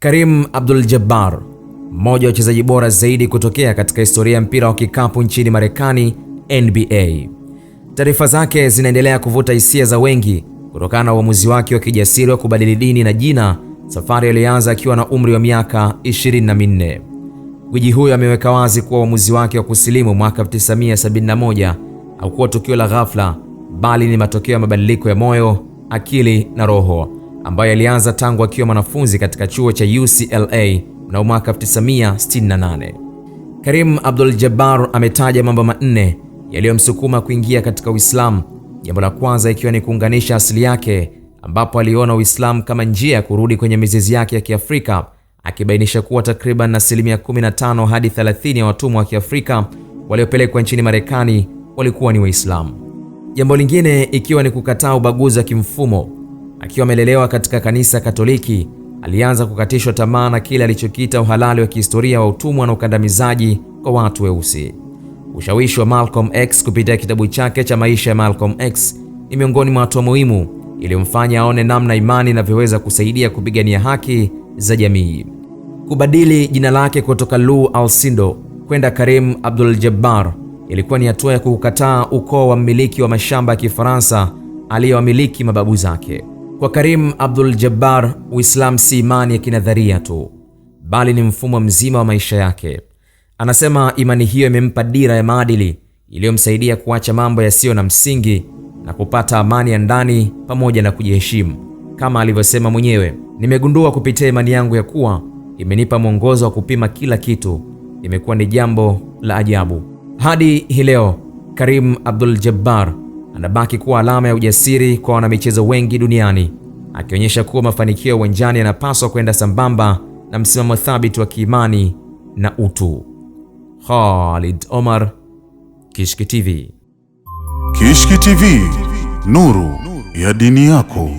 Karim Abdul-Jabbar, mmoja wa wachezaji bora zaidi kutokea katika historia ya mpira wa kikapu nchini Marekani, NBA. Taarifa zake zinaendelea kuvuta hisia za wengi kutokana na uamuzi wake wa kijasiri wa kubadili dini na jina, safari aliyoanza akiwa na umri wa miaka 24. Gwiji huyo ameweka wazi kuwa uamuzi wake wa kusilimu mwaka 1971 haukuwa tukio la ghafla, bali ni matokeo ya mabadiliko ya moyo, akili na roho ambayo alianza tangu akiwa mwanafunzi katika chuo cha UCLA mnamo mwaka 1968. Karim Abdul-Jabbar ametaja mambo manne yaliyomsukuma kuingia katika Uislamu. Jambo la kwanza ikiwa ni kuunganisha asili yake, ambapo aliona Uislamu kama njia ya kurudi kwenye mizizi yake ya Kiafrika, akibainisha kuwa takriban 15 hadi 30 ya watumwa wa Kiafrika waliopelekwa nchini Marekani walikuwa ni Waislamu. Jambo lingine ikiwa ni kukataa ubaguzi wa kimfumo. Akiwa amelelewa katika kanisa Katoliki, alianza kukatishwa tamaa na kile alichokiita uhalali wa kihistoria wa utumwa na ukandamizaji kwa watu weusi. Ushawishi wa Malcolm X kupitia kitabu chake cha maisha ya Malcolm X ni miongoni mwa hatua muhimu iliyomfanya aone namna imani inavyoweza kusaidia kupigania haki za jamii. Kubadili jina lake kutoka Lou Alcindor kwenda Karim Abdul-Jabbar ilikuwa ni hatua ya kukataa ukoo wa mmiliki wa mashamba ya Kifaransa aliyowamiliki mababu zake. Kwa Karim Abdul-Jabbar, Uislamu si imani ya kinadharia tu, bali ni mfumo mzima wa maisha yake. Anasema imani hiyo imempa dira ya maadili iliyomsaidia kuacha mambo yasiyo na msingi na kupata amani ya ndani pamoja na kujiheshimu. Kama alivyosema mwenyewe, nimegundua kupitia imani yangu ya kuwa imenipa mwongozo wa kupima kila kitu. Imekuwa ni jambo la ajabu. Hadi hii leo, Karim Abdul-Jabbar anabaki kuwa alama ya ujasiri kwa wanamichezo wengi duniani, akionyesha kuwa mafanikio ya uwanjani yanapaswa kwenda sambamba na msimamo thabiti wa kiimani na utu. Khalid Omar, Kishki TV. Kishki TV, nuru ya dini yako.